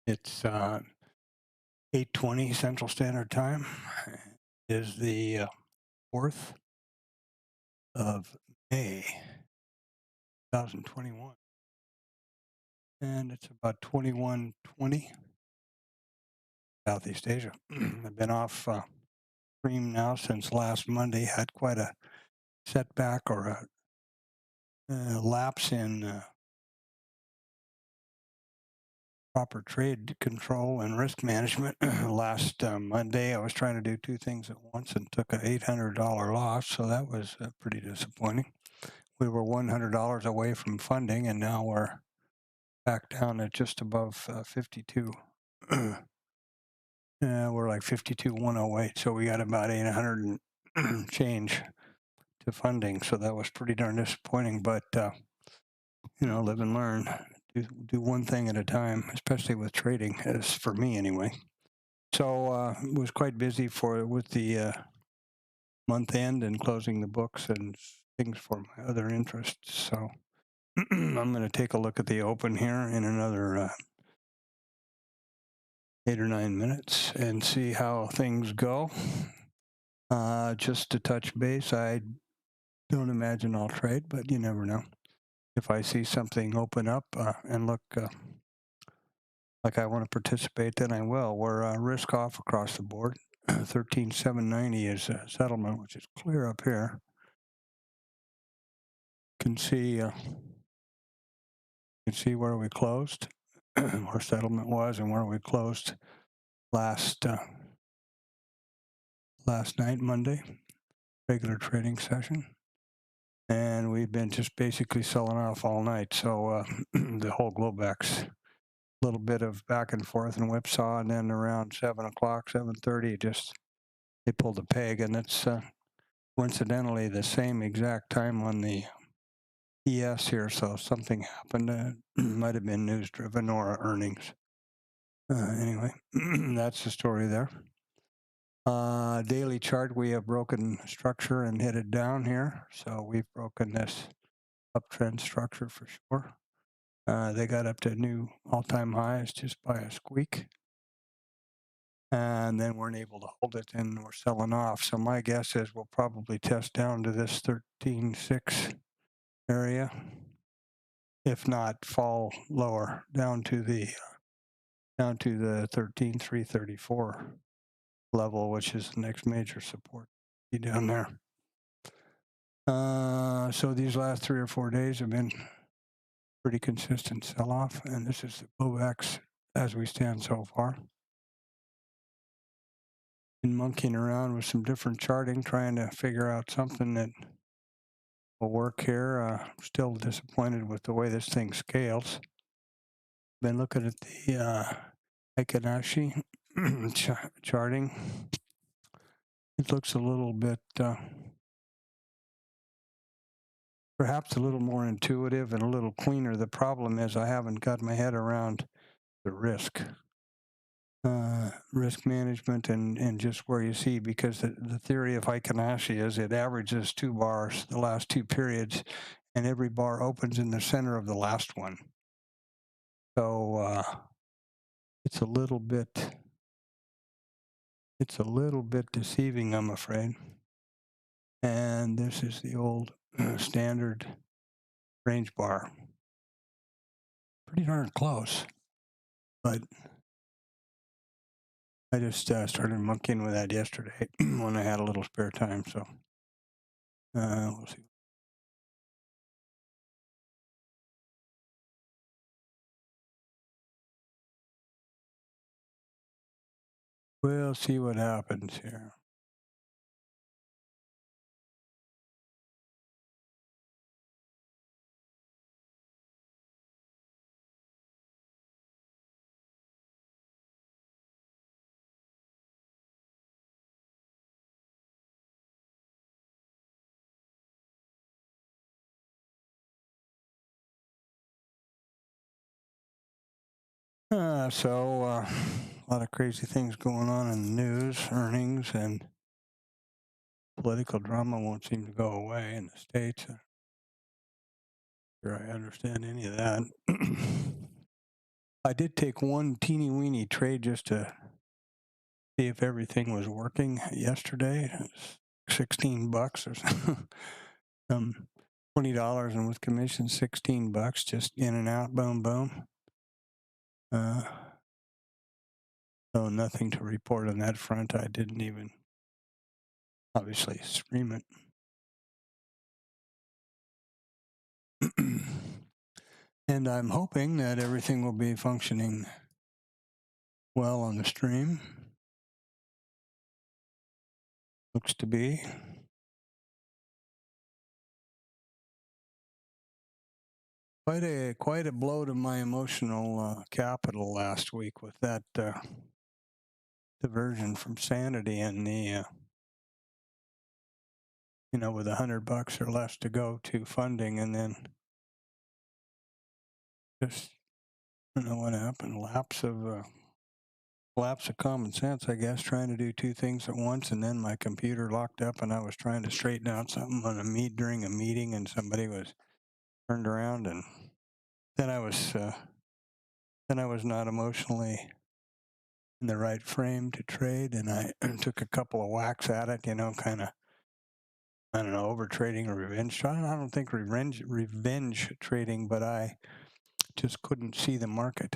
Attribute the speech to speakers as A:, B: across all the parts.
A: It's 8:20 Central Standard Time. Is the 4th of May, 2021, and it's about 21:20 Southeast Asia. I've been off stream now since last Monday. Had quite a setback or a lapse in proper trade control and risk management. Last Monday, I was trying to do two things at once and took an $800 loss, so that was pretty disappointing. We were $100 away from funding, and now we're back down at just above 52. We're like 52,108, so we got about 800 and change to funding, so that was pretty darn disappointing. But live and learn. Do one thing at a time, especially with trading, as for me anyway. So was quite busy with the month end and closing the books and things for my other interests. So I'm going to take a look at the open here in another 8 or 9 minutes and see how things go. Just to touch base, I don't imagine I'll trade, but you never know. If I see something open up and look like I want to participate, then I will. We're risk off across the board. 13,790 is a settlement, which is clear up here. Can see where we closed, where settlement was, and where we closed last night, Monday, regular trading session. And we've been just basically selling off all night. So the whole Globex, a little bit of back and forth and whipsaw, and then around 7 o'clock, 7:30, they pulled a peg, and it's coincidentally the same exact time on the ES here. So something happened. Might have been news driven or earnings. Anyway, that's the story there. Daily chart, we have broken structure and headed down here. So we've broken this uptrend structure for sure. They got up to new all-time highs just by a squeak. And then weren't able to hold it, and we're selling off. So my guess is we'll probably test down to this 13.6 area, if not fall lower down to the 13,334 level, which is the next major support. Be down there. So these last 3 or 4 days have been pretty consistent sell-off, and this is the Globex as we stand so far. Been monkeying around with some different charting, trying to figure out something that will work here. Still disappointed with the way this thing scales. Been looking at the Ikanashi charting. It looks a little bit, perhaps a little more intuitive and a little cleaner. The problem is I haven't got my head around the risk management and just where you see, because the theory of Ikanashi is it averages 2 bars, the last 2 periods, and every bar opens in the center of the last one. So it's a little bit deceiving, I'm afraid. And this is the old standard range bar. Pretty darn close, but I just started monkeying with that yesterday when I had a little spare time. So we'll see. We'll see what happens here. So a lot of crazy things going on in the news, earnings, and political drama won't seem to go away in the States. Sure, I understand any of that. I did take one teeny weeny trade just to see if everything was working yesterday. It was $16 or something. $20, and with commission $16, just in and out, boom, boom. So nothing to report on that front. I didn't even obviously scream it. And I'm hoping that everything will be functioning well on the stream. Looks to be. Quite a blow to my emotional capital last week with that diversion from sanity and the with $100 or less to go to funding, and then just I don't know what happened. Lapse of common sense, I guess, trying to do two things at once, and then my computer locked up, and I was trying to straighten out something on during a meeting, and somebody was turned around, and then I was not emotionally in the right frame to trade, and I took a couple of whacks at it, kind of, I don't know, over trading or revenge. I don't think revenge trading, but I just couldn't see the market.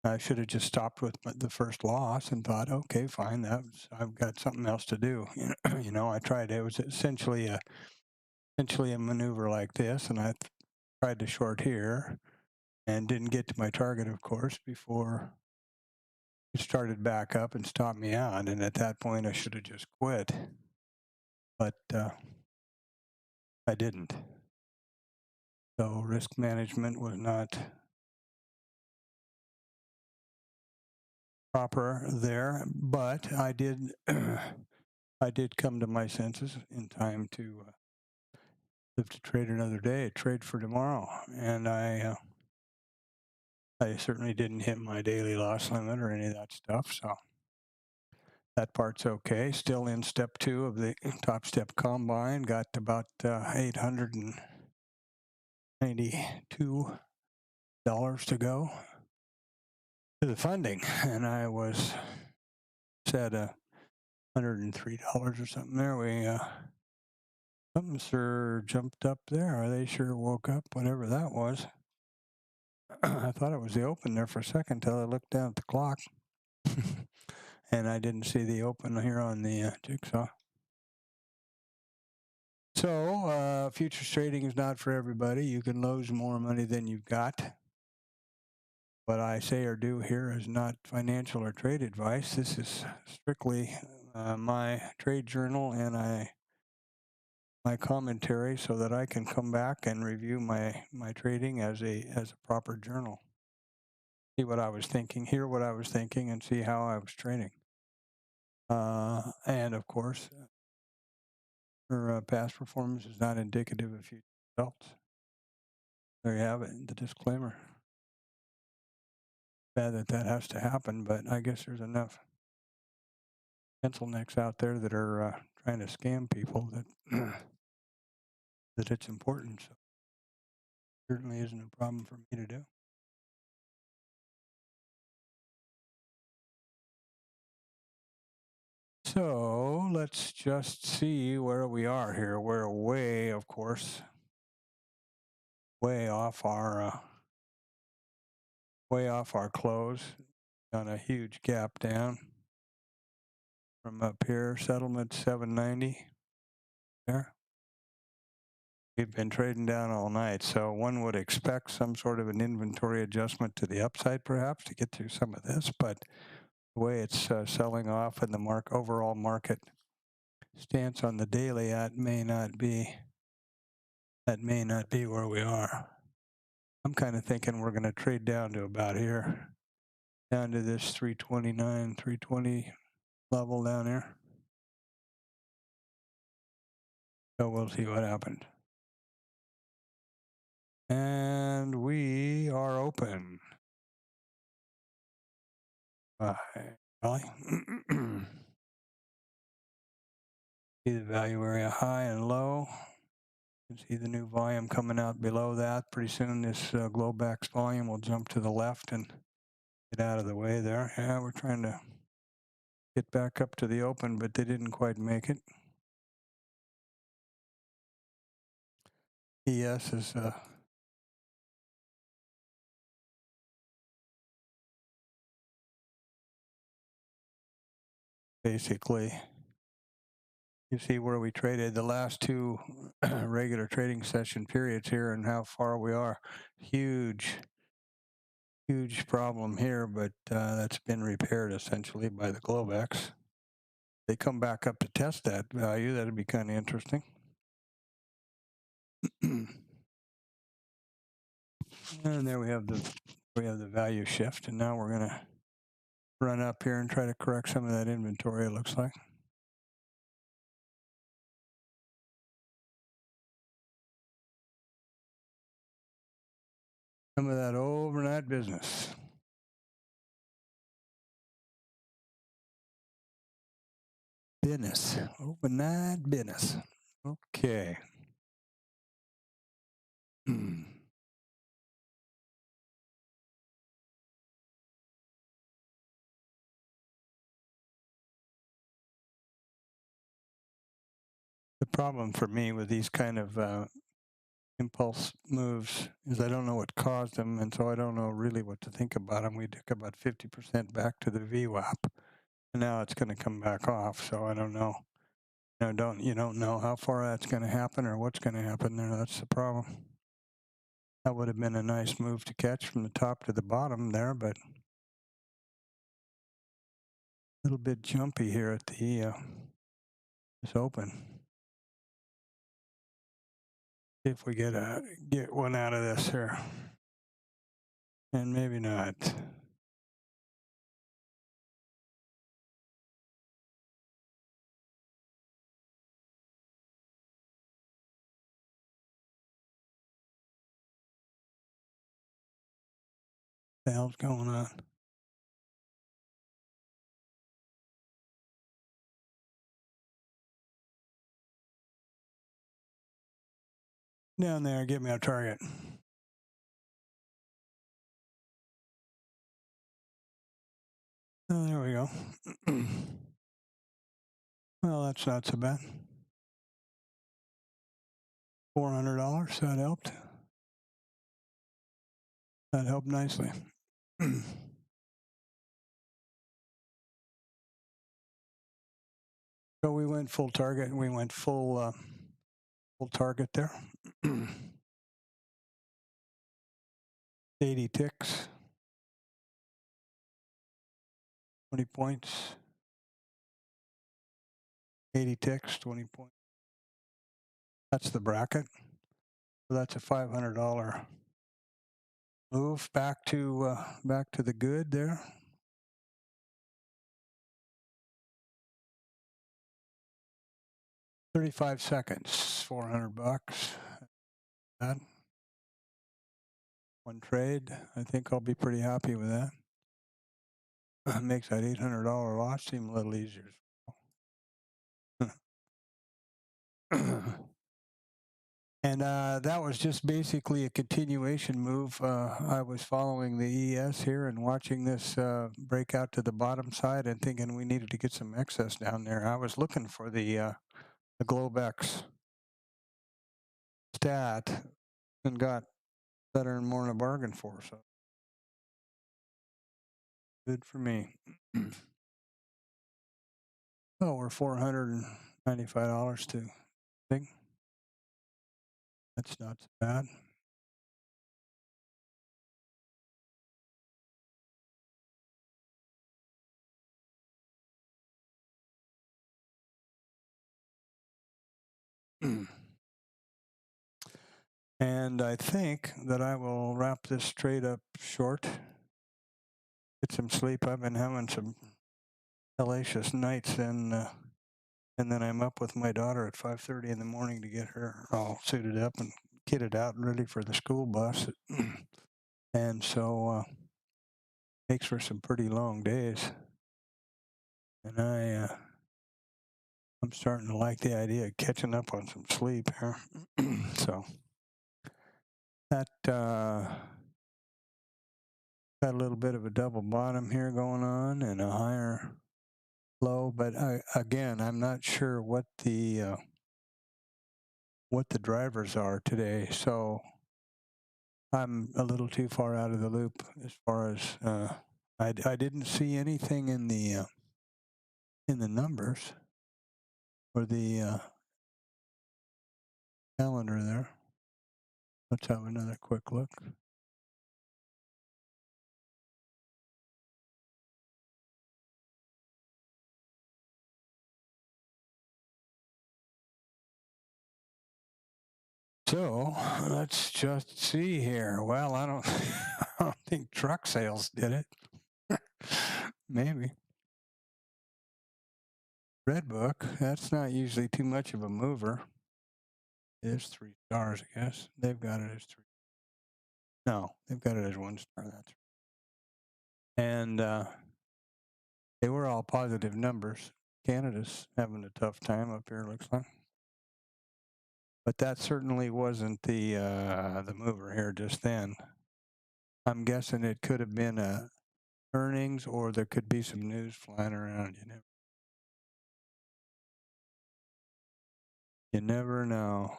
A: I should have just stopped with the first loss and thought, okay, fine, I've got something else to do. I tried. It was essentially a maneuver like this, and I tried to short here, and didn't get to my target, of course, before it started back up and stopped me out. And at that point, I should have just quit, but I didn't. So risk management was not proper there, but I did I did come to my senses in time to live to trade another day, trade for tomorrow, and I certainly didn't hit my daily loss limit or any of that stuff, so that part's okay. Still in step 2 of the TopStep combine, got about $892 to go to the funding, and I was set $103 or something there. Something sure jumped up there, or they sure woke up, whatever that was. I thought it was the open there for a second till I looked down at the clock. And I didn't see the open here on the Jigsaw. So futures trading is not for everybody. You can lose more money than you've got. What I say or do here is not financial or trade advice. This is strictly my trade journal and my commentary, so that I can come back and review my trading as a proper journal. See what I was thinking, hear what I was thinking, and see how I was trading. And of course, her past performance is not indicative of future results. There you have it, the disclaimer. Bad that has to happen, but I guess there's enough pencil necks out there that are trying to scam people that that it's important. So certainly isn't a problem for me to do. So let's just see where we are here. We're way, of course, way off our close. On a huge gap down from up here. Settlement 790 there. We've been trading down all night, so one would expect some sort of an inventory adjustment to the upside, perhaps, to get through some of this. But the way it's selling off and the overall market stance on the daily, that may not be where we are. I'm kind of thinking we're going to trade down to about here, down to this 329, 320 level down here. So we'll see what happens. And we are open. Really? See the value area high and low. You can see the new volume coming out below that. Pretty soon this Globex volume will jump to the left and get out of the way there. Yeah, we're trying to get back up to the open, but they didn't quite make it. ES is basically, you see where we traded the last two regular trading session periods here and how far we are. Huge problem here, but that's been repaired essentially by the Globex. They come back up to test that value. That'd be kind of interesting. And there we have the value shift, and now we're gonna run up here and try to correct some of that inventory, it looks like. Some of that overnight business. Overnight business. Okay. The problem for me with these kind of impulse moves is I don't know what caused them, and so I don't know really what to think about them. We took about 50% back to the VWAP, and now it's going to come back off, so I don't know. You don't know how far that's going to happen or what's going to happen there. That's the problem. That would have been a nice move to catch from the top to the bottom there, but a little bit jumpy here at the this open. See if we get one out of this here, and maybe not. The hell's going on? Down there, get me a target. Oh, there we go. Well, that's not so bad. $400, that helped. That helped nicely. So we went full target, and we went full target there. 80 ticks, 20 points. 80 ticks, 20 points. That's the bracket. So that's a $500 move back to the good there. $35 seconds, $400. That one trade. I think I'll be pretty happy with that. Makes that $800 loss seem a little easier. And that was just basically a continuation move. I was following the ES here and watching this break out to the bottom side and thinking we needed to get some excess down there. I was looking for the Globex stat and got better and more in a bargain for, so good for me. Oh, we're $495 to think. That's not so bad. And I think that I will wrap this trade up short. Get some sleep. I've been having some hellacious nights, and then I'm up with my daughter at 5:30 in the morning to get her all suited up and kitted out and ready for the school bus. And so makes for some pretty long days. And I'm starting to like the idea of catching up on some sleep here. So that got a little bit of a double bottom here going on and a higher low, but again, I'm not sure what the drivers are today. So I'm a little too far out of the loop as far as I didn't see anything in the numbers or the calendar there. Let's have another quick look. So let's just see here. Well, I don't, I don't think truck sales did it. Maybe. Red Book, that's not usually too much of a mover. It is 3 stars, I guess. They've got it as 3. No, they've got it as 1 star. That's right. And they were all positive numbers. Canada's having a tough time up here, looks like. But that certainly wasn't the mover here just then. I'm guessing it could have been earnings, or there could be some news flying around. You never know.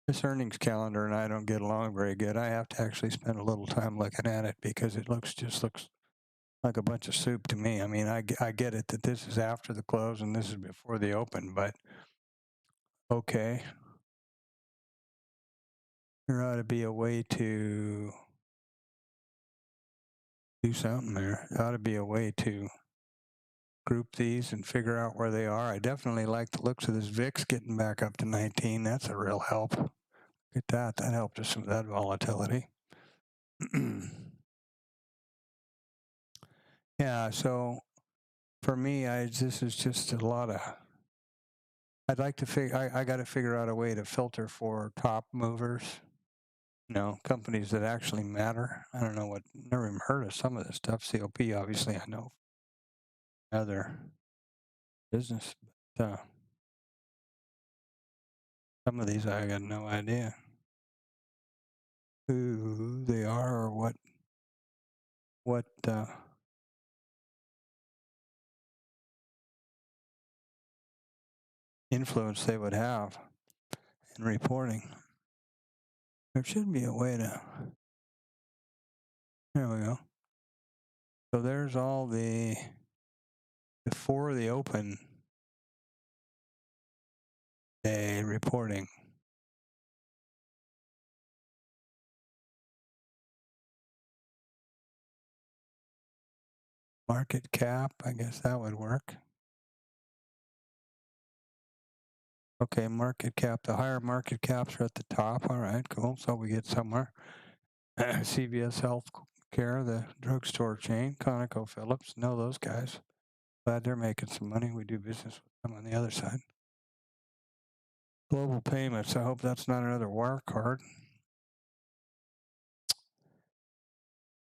A: This earnings calendar and I don't get along very good. I have to actually spend a little time looking at it because it just looks like a bunch of soup to me. I mean, I get it that this is after the close and this is before the open, but okay. There ought to be a way to do something there. There ought to be a way to group these and figure out where they are. I definitely like the looks of this VIX getting back up to 19. That's a real help. Look at that. That helped us with that volatility. Yeah, so for me, this is just a lot of, I'd like to figure, I got to figure out a way to filter for top movers, companies that actually matter. I don't know never even heard of some of this stuff. COP, obviously, I know other business, but some of these I got no idea who they are or what influence they would have in reporting. There should be a way to, there we go. So there's all before the open day reporting. Market cap, I guess that would work. Okay, market cap. The higher market caps are at the top. All right, cool. So we get somewhere. CVS Healthcare, the drugstore chain, ConocoPhillips, know those guys. Glad they're making some money. We do business with them on the other side. Global Payments. I hope that's not another wire card.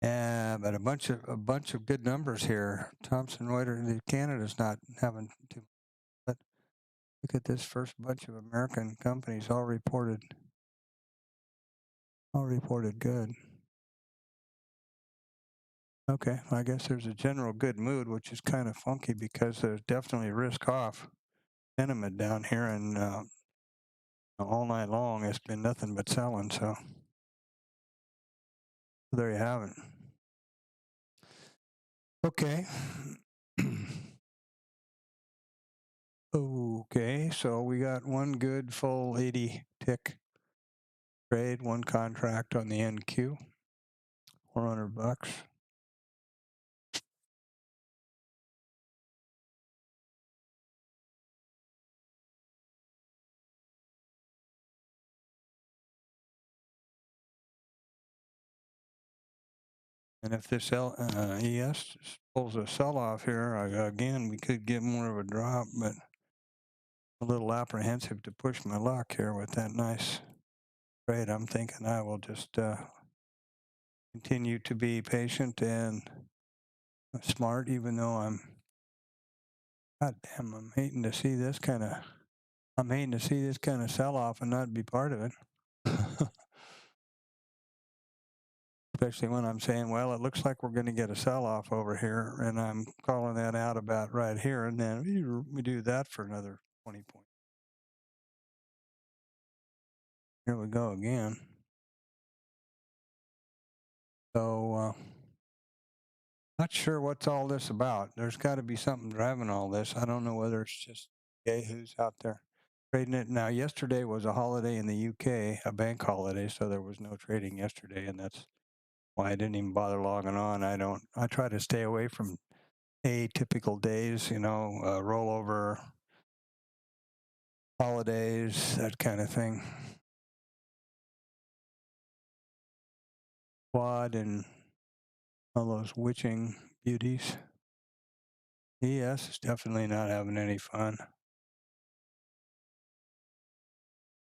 A: Yeah, but a bunch of good numbers here. Thomson Reuters, Canada's not having too. But look at this first bunch of American companies all reported good. Okay, I guess there's a general good mood, which is kind of funky because there's definitely risk-off sentiment down here, and all night long it's been nothing but selling. So there you have it. Okay. Okay, so we got one good full 80 tick trade, one contract on the NQ, $400. And if this ES pulls a sell-off here, again, we could get more of a drop, but a little apprehensive to push my luck here with that nice trade. I'm thinking I will just continue to be patient and smart, even though I'm God damn, I'm hating to see this kind of sell-off and not be part of it. Especially when I'm saying, well, it looks like we're going to get a sell-off over here, and I'm calling that out about right here, and then we do that for another 20 points. Here we go again. So, not sure what's all this about. There's got to be something driving all this. I don't know whether it's just yahoos out there trading it. Now, yesterday was a holiday in the UK, a bank holiday, so there was no trading yesterday, and that's why I didn't even bother logging on. I try to stay away from atypical days, rollover, holidays, that kind of thing. Quad and all those witching beauties. ES is definitely not having any fun.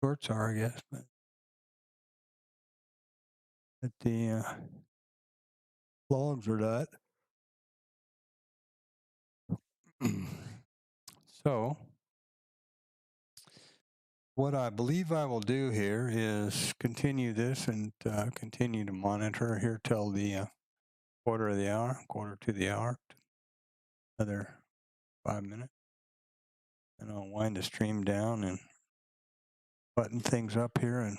A: Shorts are, I guess, but the longs are not. So, what I believe I will do here is continue this and continue to monitor here till the quarter to the hour, another 5 minutes. And I'll wind the stream down and button things up here and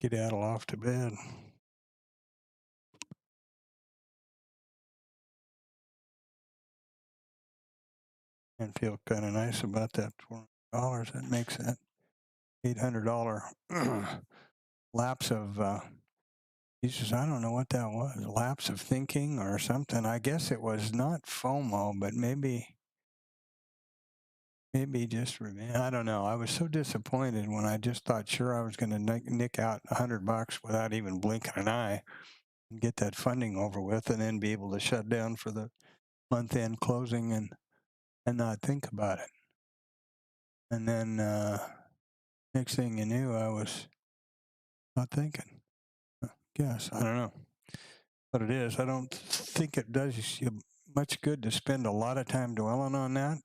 A: get Adel off to bed. And feel kind of nice about that $400. That makes that $800 lapse of, Jesus, I don't know what that was, lapse of thinking or something. I guess it was not FOMO, but maybe just, I don't know. I was so disappointed when I just thought sure I was going to nick out $100 without even blinking an eye and get that funding over with and then be able to shut down for the month-end closing and not think about it. And then next thing you knew, I was not thinking. Guess, I don't know what it is. I don't think it does you much good to spend a lot of time dwelling on that.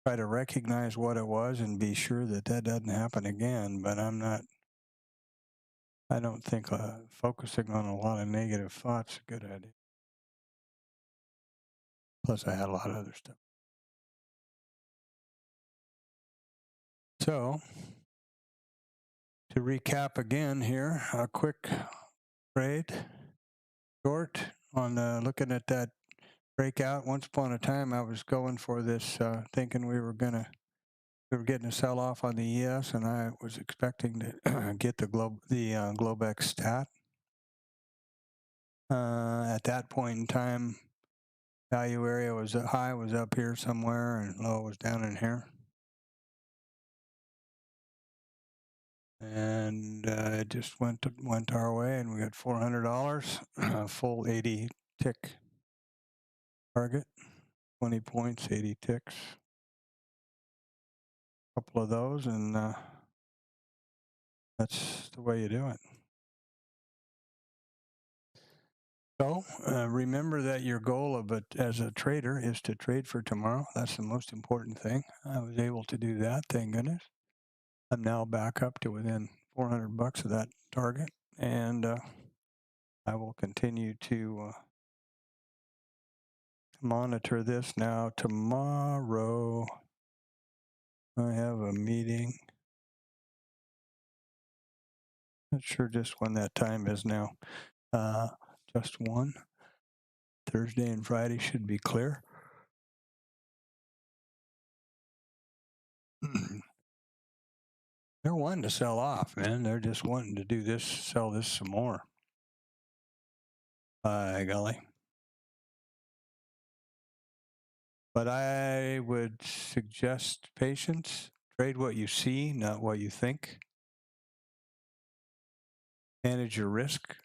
A: Try to recognize what it was and be sure that doesn't happen again. But I don't think focusing on a lot of negative thoughts is a good idea. Plus, I had a lot of other stuff. So, to recap again here, a quick trade, short on looking at that breakout. Once upon a time, I was going for this, thinking we were getting a sell-off on the ES, and I was expecting to get the Globex stat. At that point in time, value area was high was up here somewhere, and low was down in here. And it just went our way, and we got $400, full 80 tick target, 20 points, 80 ticks. A couple of those, and that's the way you do it. So remember that your goal as a trader is to trade for tomorrow. That's the most important thing. I was able to do that, thank goodness. I'm now back up to within $400 of that target, and I will continue to monitor this. Now tomorrow, I have a meeting. Not sure just when that time is now. Just one. Thursday and Friday should be clear. They're wanting to sell off, man. They're just wanting to do this, sell this some more. By golly. But I would suggest patience. Trade what you see, not what you think. Manage your risk.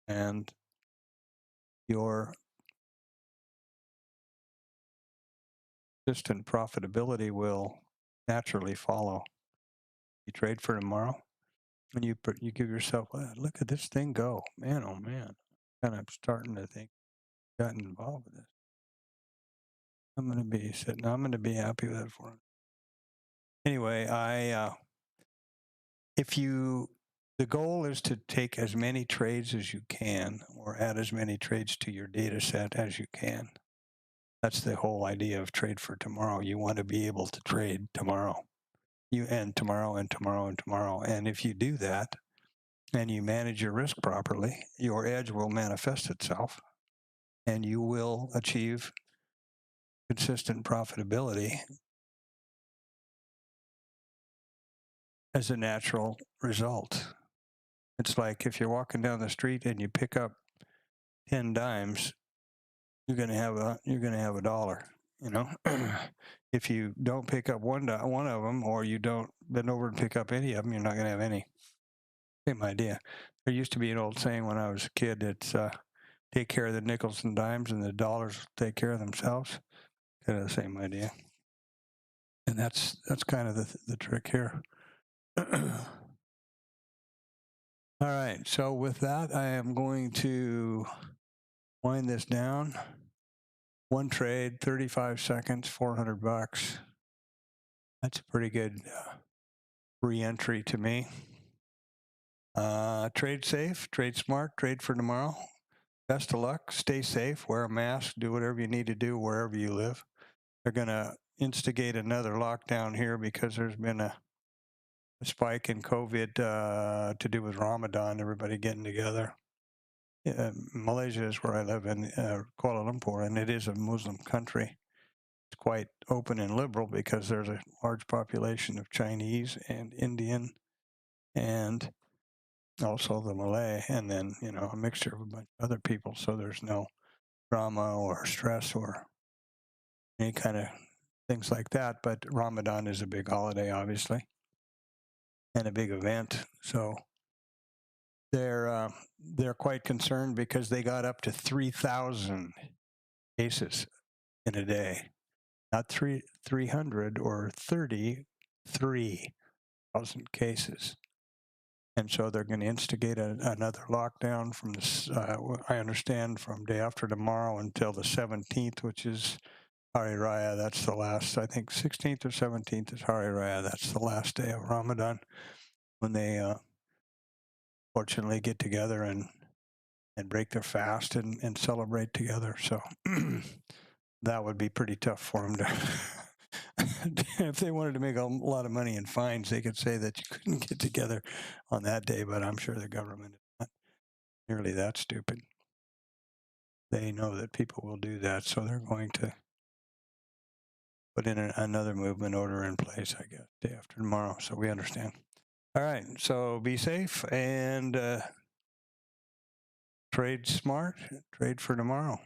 A: And your consistent profitability will naturally follow. You trade for tomorrow, and you give yourself, look at this thing go. Man, oh man. Kind of starting to think, gotten involved with this. I'm going to be sitting. I'm going to be happy with that for him. Anyway, the goal is to take as many trades as you can, or add as many trades to your data set as you can. That's the whole idea of trade for tomorrow. You want to be able to trade tomorrow. And tomorrow and tomorrow and tomorrow. And if you do that and you manage your risk properly, your edge will manifest itself and you will achieve consistent profitability as a natural result. It's like if you're walking down the street and you pick up 10 dimes, you're going to have a dollar, you know. If you don't pick up one of them, or you don't bend over and pick up any of them, you're not going to have any. Same idea. There used to be an old saying when I was a kid, it's take care of the nickels and dimes and the dollars will take care of themselves. Kind of the same idea. And that's kind of the trick here. All right, so with that, I am going to wind this down. One trade, 35 seconds, $400. That's a pretty good re-entry to me. Trade safe, trade smart, trade for tomorrow. Best of luck, stay safe, wear a mask, do whatever you need to do wherever you live. They're going to instigate another lockdown here because there's been a spike in COVID to do with Ramadan, everybody getting together. Malaysia is where I live in Kuala Lumpur, and it is a Muslim country. It's quite open and liberal because there's a large population of Chinese and Indian and also the Malay, and then, you know, a mixture of a bunch of other people. So there's no drama or stress or any kind of things like that. But Ramadan is a big holiday, obviously, and a big event. So they're quite concerned because they got up to 3,000 cases in a day, not 300 or 33,000 cases. And so they're going to instigate another lockdown from this, I understand, from day after tomorrow until the 17th, which is Hari Raya. That's the last, I think 16th or 17th is Hari Raya. That's the last day of Ramadan when they fortunately get together and break their fast and celebrate together. So that would be pretty tough for them to if they wanted to make a lot of money in fines, they could say that you couldn't get together on that day, but I'm sure the government is not nearly that stupid. They know that people will do that, so they're going to put in another movement order in place, I guess, day after tomorrow, so we understand. All right, so be safe and trade smart, trade for tomorrow.